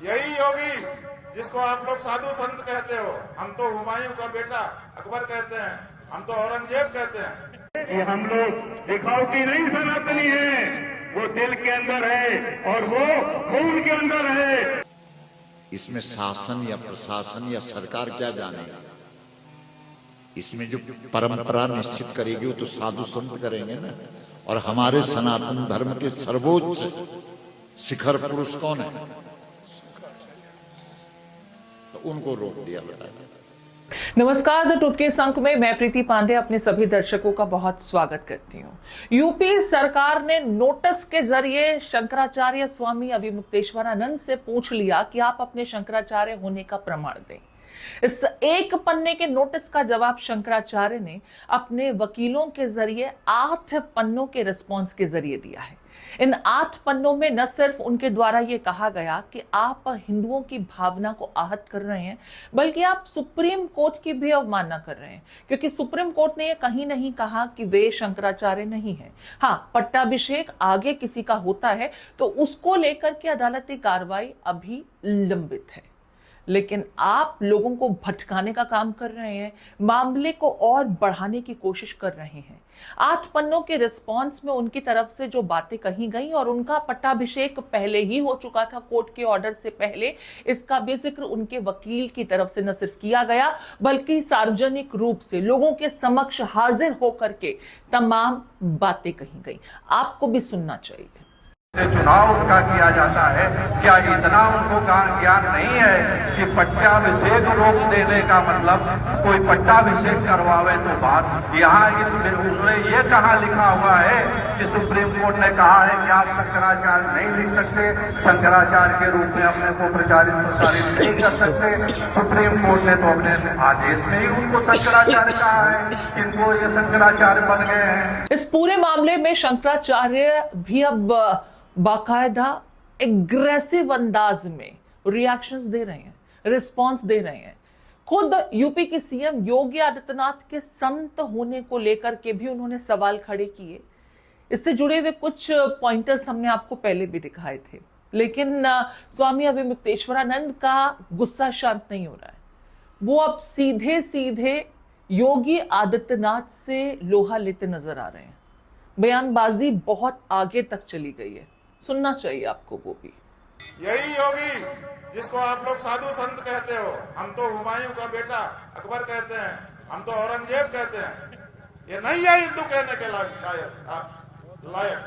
यही योगी जिसको आप लोग साधु संत कहते हो। हम तो हुमायूं का बेटा अकबर कहते हैं, हम तो औरंगजेब कहते हैं। कि हम लोग दिखावटी नहीं सनातनी है, वो दिल के अंदर है और वो खून के अंदर है। इसमें शासन या प्रशासन या सरकार क्या जानेगा। इसमें जो परंपरा निश्चित करेगी वो तो साधु संत करेंगे ना। और हमारे सनातन धर्म के सर्वोच्च शिखर पुरुष कौन है, तो उनको रोक दिया बताया। नमस्कार, द टुटकेस अंक में मैं प्रीति पांडे अपने सभी दर्शकों का बहुत स्वागत करती हूँ। यूपी सरकार ने नोटिस के जरिए शंकराचार्य स्वामी अविमुक्तेश्वरानंद से पूछ लिया कि आप अपने शंकराचार्य होने का प्रमाण दें। इस एक पन्ने के नोटिस का जवाब शंकराचार्य ने अपने वकीलों के जरिए 8 पन्नों के रिस्पॉन्स के जरिए दिया है। इन 8 पन्नों में न सिर्फ उनके द्वारा यह कहा गया कि आप हिंदुओं की भावना को आहत कर रहे हैं, बल्कि आप सुप्रीम कोर्ट की भी अवमानना कर रहे हैं, क्योंकि सुप्रीम कोर्ट ने यह कहीं नहीं कहा कि वे शंकराचार्य नहीं है। हाँ, पट्टाभिषेक आगे किसी का होता है तो उसको लेकर के अदालती कार्रवाई अभी लंबित है, लेकिन आप लोगों को भटकाने का काम कर रहे हैं, मामले को और बढ़ाने की कोशिश कर रहे हैं। 8 पन्नों के रिस्पॉन्स में उनकी तरफ से जो बातें कही गई और उनका पट्टाभिषेक पहले ही हो चुका था कोर्ट के ऑर्डर से पहले, इसका भी जिक्र उनके वकील की तरफ से न सिर्फ किया गया बल्कि सार्वजनिक रूप से लोगों के समक्ष हाजिर होकर के तमाम बातें कही गई। आपको भी सुनना चाहिए। से चुनाव उसका किया जाता है, क्या इतना उनको ज्ञान नहीं है कि पट्टाभिषेक रोक देने का मतलब कोई पट्टाभिषेक करवावे तो बात। यहाँ इसमें उसने ये कहा लिखा हुआ है कि सुप्रीम कोर्ट ने कहा है कि आप शंकराचार्य नहीं लिख सकते, शंकराचार्य के रूप में अपने को प्रचारित प्रसारित नहीं कर सकते। सुप्रीम कोर्ट ने तो अपने आदेश में ही उनको शंकराचार्य कहा है, इनको ये शंकराचार्य बन गए हैं। इस पूरे मामले में शंकराचार्य भी अब बाकायदा एग्रेसिव अंदाज में रिएक्शंस दे रहे हैं, रिस्पांस दे रहे हैं। खुद यूपी के सीएम योगी आदित्यनाथ के संत होने को लेकर के भी उन्होंने सवाल खड़े किए। इससे जुड़े हुए कुछ पॉइंटर्स हमने आपको पहले भी दिखाए थे, लेकिन स्वामी अविमुक्तेश्वरानंद का गुस्सा शांत नहीं हो रहा है। वो अब सीधे सीधे योगी आदित्यनाथ से लोहा लेते नजर आ रहे हैं। बयानबाजी बहुत आगे तक चली गई है, सुनना चाहिए आपको वो भी। यही योगी जिसको आप लोग साधु संत कहते हो। हम तो हुमायूं का बेटा अकबर कहते हैं, हम तो औरंगजेब कहते हैं। ये नहीं है हिंदू कहने के लायक।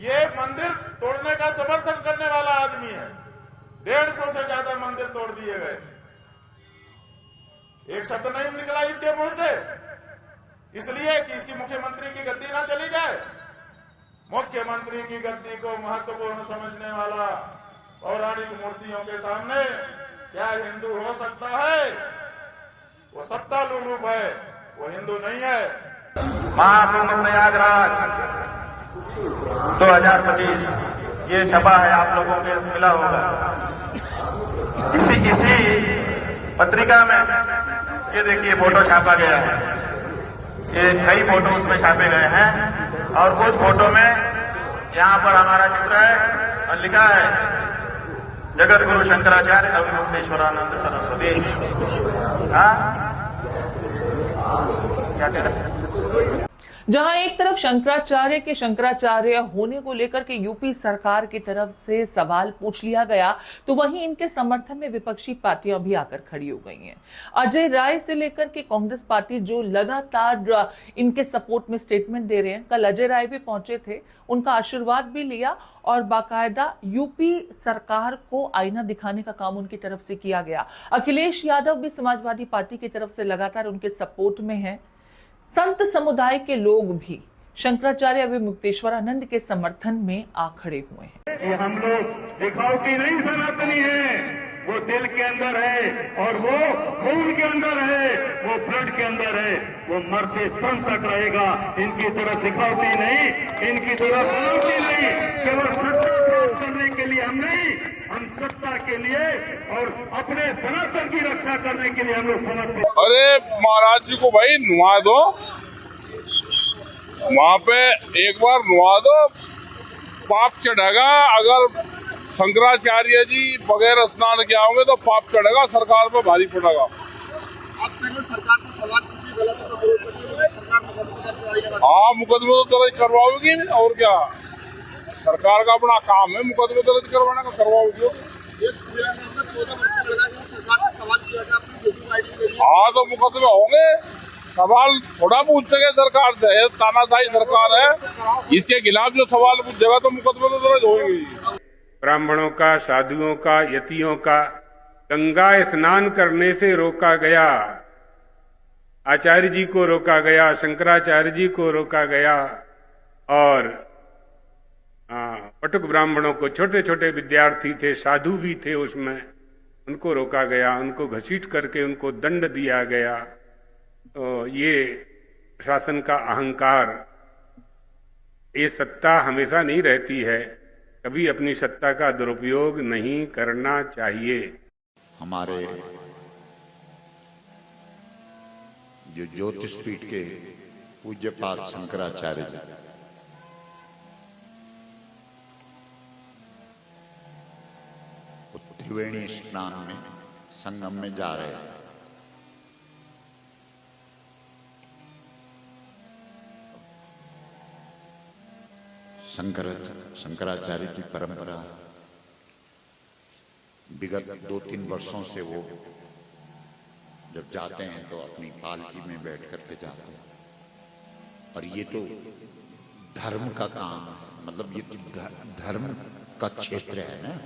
ये मंदिर तोड़ने का समर्थन करने वाला आदमी है। 150 से ज्यादा मंदिर तोड़ दिए गए, एक शब्द नहीं निकला इसके मुंह से, इसलिए कि इसकी मुख्यमंत्री की गद्दी ना चली जाए। मुख्यमंत्री की गद्दी को महत्वपूर्ण समझने वाला पौराणिक मूर्तियों के सामने क्या हिंदू हो सकता है? वो सत्ता लुलूप है, वो हिंदू नहीं है। महाकुंभ प्रयागराज 2025 ये छपा है, आप लोगों के मिला होगा। इसी पत्रिका में ये देखिए फोटो छापा गया है। ये कई फोटो उसमें छापे गए हैं और उस फोटो में यहाँ पर हमारा चित्र है और लिखा है जगत गुरु शंकराचार्य अविमुक्तेश्वरानंद सरस्वती। हाँ, क्या कह रहे हैं? जहां एक तरफ शंकराचार्य के शंकराचार्य होने को लेकर के यूपी सरकार की तरफ से सवाल पूछ लिया गया, तो वहीं इनके समर्थन में विपक्षी पार्टियां भी आकर खड़ी हो गई हैं। अजय राय से लेकर के कांग्रेस पार्टी जो लगातार इनके सपोर्ट में स्टेटमेंट दे रहे हैं, कल अजय राय भी पहुंचे थे, उनका आशीर्वाद भी लिया और बाकायदा यूपी सरकार को आईना दिखाने का काम उनकी तरफ से किया गया। अखिलेश यादव भी समाजवादी पार्टी की तरफ से लगातार उनके सपोर्ट में है। संत समुदाय के लोग भी शंकराचार्य अविमुक्तेश्वरानंद के समर्थन में आ खड़े हुए हैं। कि हम लोग दिखावटी नहीं सनातनी है, वो दिल के अंदर है और वो खून के अंदर है, वो ब्लड के अंदर है, वो मरते दम तक रहेगा। इनकी तरफ दिखावटी नहीं, इनकी तरफ बनावटी नहीं। केवल सत्ता प्राप्त करने के लिए हम नहीं, हम सत्ता के लिए और अपने सनातन की रक्षा करने के लिए हम लोग समर्पित। अरे महाराज जी को भाई नुआ दो, वहाँ पे एक बार नुआ दो, पाप चढ़ेगा। अगर शंकराचार्य जी बगैर स्नान किया होंगे तो पाप चढ़ेगा, सरकार पर भारी पड़ेगा। आप पहले सरकार से सवाल पूछिए, गलत है तो विरोध करिए, सरकार मुकदमा दर्ज कराएगी। हाँ, मुकदमे तो दर्ज करवाओगी, और क्या, सरकार का अपना काम है मुकदमे दर्ज करवाने का, करवाओगी। 14 वर्ष लगा सरकार से सवाल किया था, अपनी फेसबुक आईडी दे दी। हाँ, तो मुकदमे होंगे, सवाल थोड़ा पूछ सके सरकार से, तानाशाही सरकार है, इसके खिलाफ जो सवाल पूछेगा तो मुकदमे तो दर्ज होंगे। ब्राह्मणों का, साधुओं का, यतियों का गंगा स्नान करने से रोका गया। आचार्य जी को रोका गया, शंकराचार्य जी को रोका गया, और पटुक ब्राह्मणों को, छोटे छोटे विद्यार्थी थे, साधु भी थे उसमें, उनको रोका गया, उनको घसीट करके उनको दंड दिया गया। तो ये शासन का अहंकार, ये सत्ता हमेशा नहीं रहती है, कभी अपनी सत्ता का दुरुपयोग नहीं करना चाहिए। हमारे जो ज्योतिष पीठ के पूज्यपाद शंकराचार्य जी, त्रिवेणी स्नान में संगम में जा रहे हैं। शंकराचार्य की परंपरा विगत 2-3 वर्षों से वो जब जाते हैं तो अपनी पालकी में बैठ करके जाते हैं, और ये तो धर्म का काम है, मतलब ये तो धर्म का क्षेत्र है ना,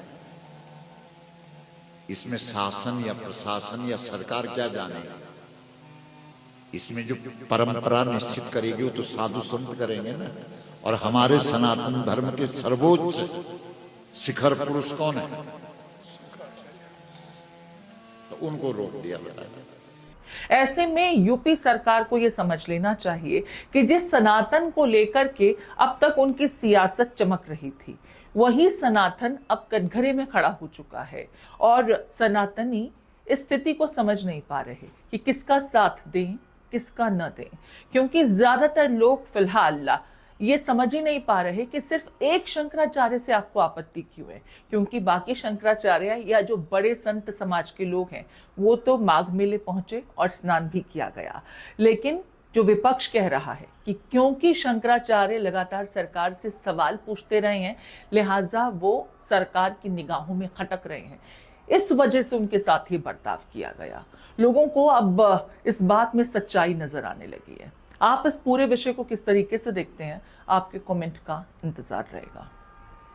इसमें शासन या प्रशासन या सरकार क्या जाने। इसमें जो परंपरा निश्चित करेगी वो तो साधु संत करेंगे ना। और हमारे सनातन धर्म के सर्वोच्च शिखर पुरुष कौन है? तो उनको रोक दिया बताया। ऐसे में यूपी सरकार को यह समझ लेना चाहिए कि जिस सनातन को लेकर के अब तक उनकी सियासत चमक रही थी, वही सनातन अब कटघरे में खड़ा हो चुका है, और सनातनी इस स्थिति को समझ नहीं पा रहे कि किसका साथ दें, किसका न दें, क्योंकि ज्यादातर लोग फिलहाल ये समझ ही नहीं पा रहे कि सिर्फ एक शंकराचार्य से आपको आपत्ति क्यों है, क्योंकि बाकी शंकराचार्य या जो बड़े संत समाज के लोग हैं वो तो माघ मेले पहुंचे और स्नान भी किया गया। लेकिन जो विपक्ष कह रहा है कि क्योंकि शंकराचार्य लगातार सरकार से सवाल पूछते रहे हैं, लिहाजा वो सरकार की निगाहों में खटक रहे हैं, इस वजह से उनके साथ ही बर्ताव किया गया। लोगों को अब इस बात में सच्चाई नजर आने लगी है। आप इस पूरे विषय को किस तरीके से देखते हैं, आपके कमेंट का इंतजार रहेगा।